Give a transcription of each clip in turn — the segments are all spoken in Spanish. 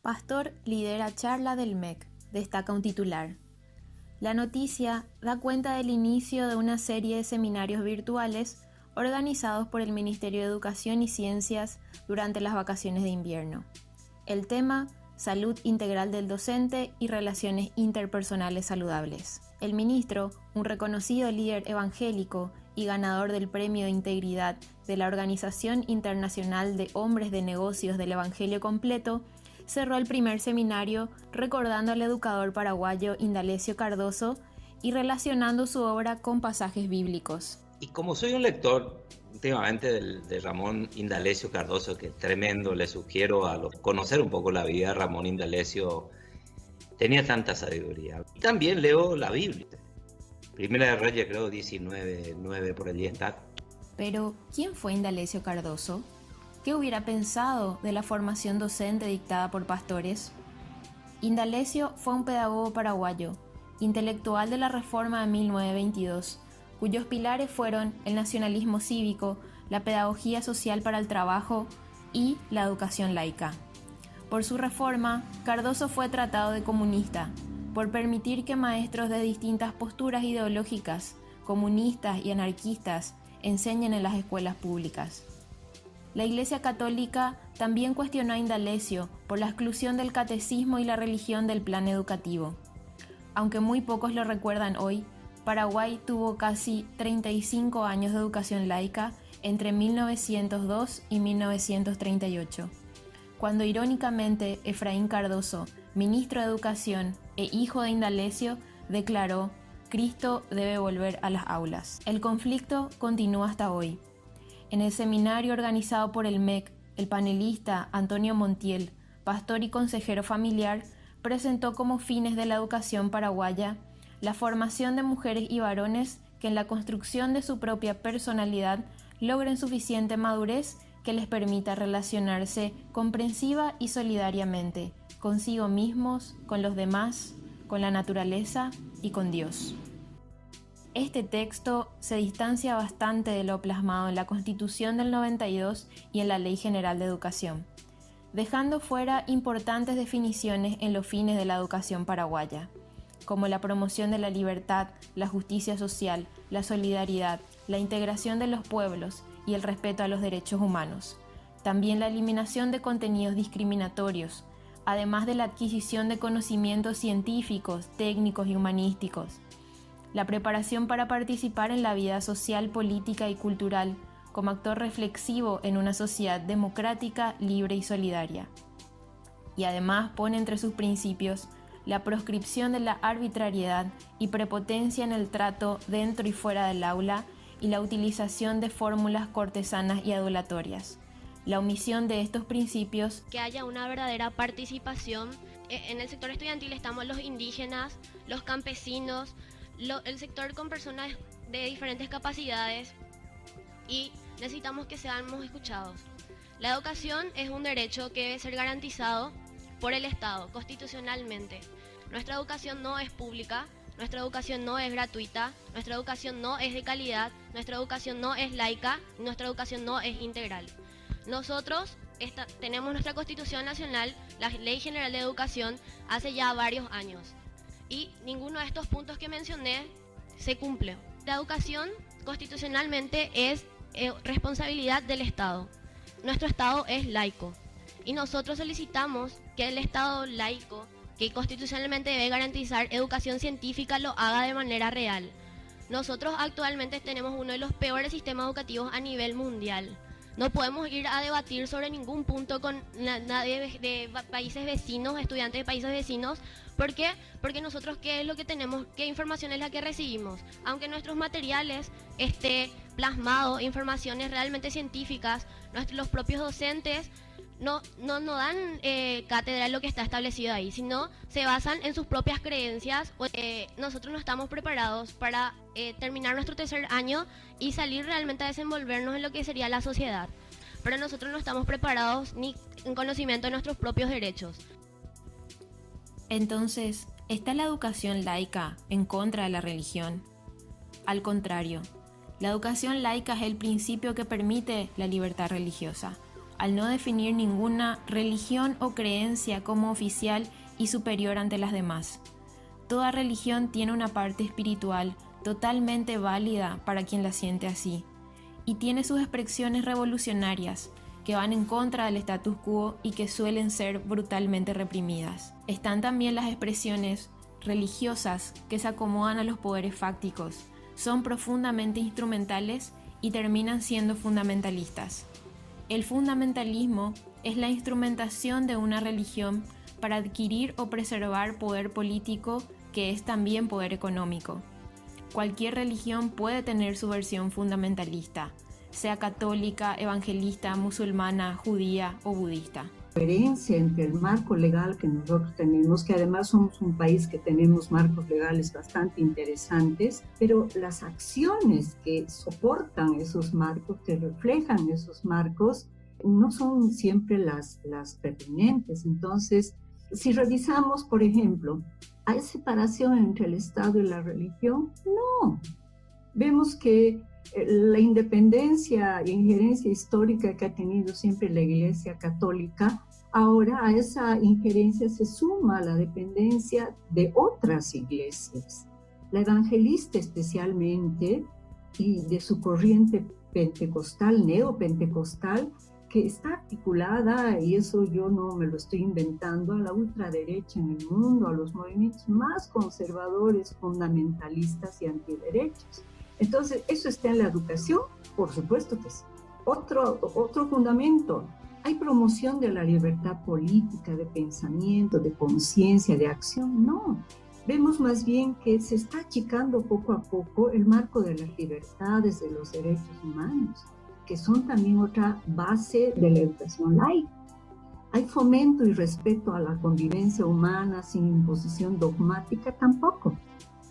Pastor lidera charla del MEC, destaca un titular. La noticia da cuenta del inicio de una serie de seminarios virtuales organizados por el Ministerio de Educación y Ciencias durante las vacaciones de invierno. El tema: salud integral del docente y relaciones interpersonales saludables. El ministro, un reconocido líder evangélico y ganador del Premio de Integridad de la Organización Internacional de Hombres de Negocios del Evangelio Completo, cerró el primer seminario recordando al educador paraguayo Indalecio Cardoso y relacionando su obra con pasajes bíblicos. Y como soy un lector últimamente de Ramón Indalecio Cardoso, que es tremendo, le sugiero conocer un poco la vida de Ramón Indalecio. Tenía tanta sabiduría. Y también leo la Biblia. Primera de Reyes, creo, 19:9 por allí está. Pero, ¿quién fue Indalecio Cardoso? ¿Qué hubiera pensado de la formación docente dictada por pastores? Indalecio fue un pedagogo paraguayo, intelectual de la Reforma de 1922, cuyos pilares fueron el nacionalismo cívico, la pedagogía social para el trabajo y la educación laica. Por su reforma, Cardoso fue tratado de comunista, por permitir que maestros de distintas posturas ideológicas, comunistas y anarquistas, enseñen en las escuelas públicas. La Iglesia Católica también cuestionó a Indalecio por la exclusión del catecismo y la religión del plan educativo. Aunque muy pocos lo recuerdan hoy, Paraguay tuvo casi 35 años de educación laica entre 1902 y 1938, cuando irónicamente Efraín Cardoso, ministro de Educación e hijo de Indalecio, declaró: Cristo debe volver a las aulas. El conflicto continúa hasta hoy. En el seminario organizado por el MEC, el panelista Antonio Montiel, pastor y consejero familiar, presentó como fines de la educación paraguaya la formación de mujeres y varones que en la construcción de su propia personalidad logren suficiente madurez que les permita relacionarse comprensiva y solidariamente consigo mismos, con los demás, con la naturaleza y con Dios. Este texto se distancia bastante de lo plasmado en la Constitución del 92 y en la Ley General de Educación, dejando fuera importantes definiciones en los fines de la educación paraguaya, como la promoción de la libertad, la justicia social, la solidaridad, la integración de los pueblos y el respeto a los derechos humanos. También la eliminación de contenidos discriminatorios, además de la adquisición de conocimientos científicos, técnicos y humanísticos. La preparación para participar en la vida social, política y cultural como actor reflexivo en una sociedad democrática, libre y solidaria. Y además pone entre sus principios la proscripción de la arbitrariedad y prepotencia en el trato dentro y fuera del aula y la utilización de fórmulas cortesanas y adulatorias. La omisión de estos principios. Que haya una verdadera participación. En el sector estudiantil estamos los indígenas, los campesinos, el sector con personas de diferentes capacidades y necesitamos que seamos escuchados. La educación es un derecho que debe ser garantizado por el Estado constitucionalmente. Nuestra educación no es pública, nuestra educación no es gratuita, nuestra educación no es de calidad, nuestra educación no es laica, nuestra educación no es integral. Nosotros tenemos nuestra Constitución Nacional, la Ley General de Educación, hace ya varios años. Y ninguno de estos puntos que mencioné se cumple. La educación constitucionalmente es responsabilidad del Estado. Nuestro Estado es laico y nosotros solicitamos que el Estado laico, que constitucionalmente debe garantizar educación científica, lo haga de manera real. Nosotros actualmente tenemos uno de los peores sistemas educativos a nivel mundial. No podemos ir a debatir sobre ningún punto con nadie de países vecinos, estudiantes de países vecinos. ¿Por qué? Porque nosotros qué es lo que tenemos, qué información es la que recibimos. Aunque nuestros materiales esté plasmado informaciones realmente científicas, los propios docentes no dan cátedra de lo que está establecido ahí, sino se basan en sus propias creencias. Nosotros no estamos preparados para terminar nuestro tercer año y salir realmente a desenvolvernos en lo que sería la sociedad. Pero nosotros no estamos preparados ni en conocimiento de nuestros propios derechos. Entonces, ¿está la educación laica en contra de la religión? Al contrario, la educación laica es el principio que permite la libertad religiosa. al no definir ninguna religión o creencia como oficial y superior ante las demás. Toda religión tiene una parte espiritual totalmente válida para quien la siente así, y tiene sus expresiones revolucionarias que van en contra del status quo y que suelen ser brutalmente reprimidas. Están también las expresiones religiosas que se acomodan a los poderes fácticos, son profundamente instrumentales y terminan siendo fundamentalistas. El fundamentalismo es la instrumentación de una religión para adquirir o preservar poder político, que es también poder económico. Cualquier religión puede tener su versión fundamentalista, sea católica, evangelista, musulmana, judía o budista. La diferencia entre el marco legal que nosotros tenemos, que además somos un país que tenemos marcos legales bastante interesantes, pero las acciones que soportan esos marcos, que reflejan esos marcos, no son siempre las pertinentes. Entonces, si revisamos, por ejemplo, ¿hay separación entre el Estado y la religión? No. Vemos que la independencia e injerencia histórica que ha tenido siempre la Iglesia Católica, ahora a esa injerencia se suma la dependencia de otras iglesias. La evangelista especialmente, y de su corriente pentecostal, neopentecostal, que está articulada, y eso yo no me lo estoy inventando, a la ultraderecha en el mundo, a los movimientos más conservadores, fundamentalistas y antiderechos. Entonces, ¿eso está en la educación? Por supuesto que sí. Otro fundamento, ¿hay promoción de la libertad política, de pensamiento, de conciencia, de acción? No. Vemos más bien que se está achicando poco a poco el marco de las libertades, de los derechos humanos, que son también otra base de la educación laica. ¿Hay fomento y respeto a la convivencia humana sin imposición dogmática? Tampoco.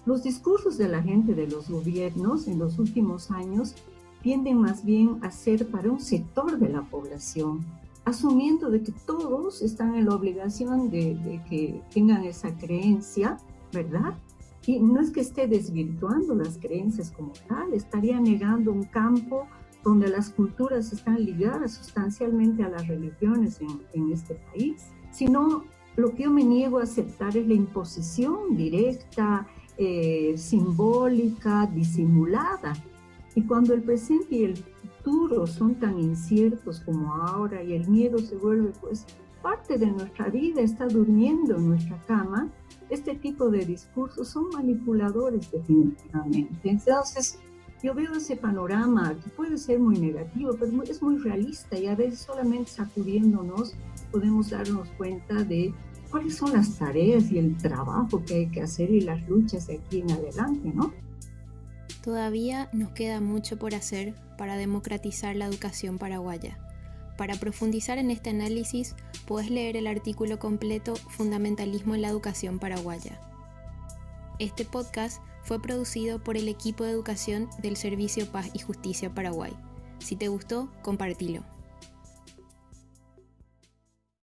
Los discursos de la gente de los gobiernos en los últimos años tienden más bien a ser para un sector de la población, asumiendo de que todos están en la obligación de que tengan esa creencia, ¿verdad? Y no es que esté desvirtuando las creencias como tal, estaría negando un campo donde las culturas están ligadas sustancialmente a las religiones en este país, sino lo que yo me niego a aceptar es la imposición directa, simbólica, disimulada. Y cuando el presente y el futuro son tan inciertos como ahora y el miedo se vuelve pues parte de nuestra vida, está durmiendo en nuestra cama, este tipo de discursos son manipuladores definitivamente. Entonces, yo veo ese panorama que puede ser muy negativo, pero es muy realista, y a veces solamente sacudiéndonos podemos darnos cuenta de cuáles son las tareas y el trabajo que hay que hacer y las luchas de aquí en adelante, ¿no? Todavía nos queda mucho por hacer para democratizar la educación paraguaya. Para profundizar en este análisis, puedes leer el artículo completo Fundamentalismo en la educación paraguaya. Este podcast fue producido por el equipo de educación del Servicio Paz y Justicia Paraguay. Si te gustó, compartilo.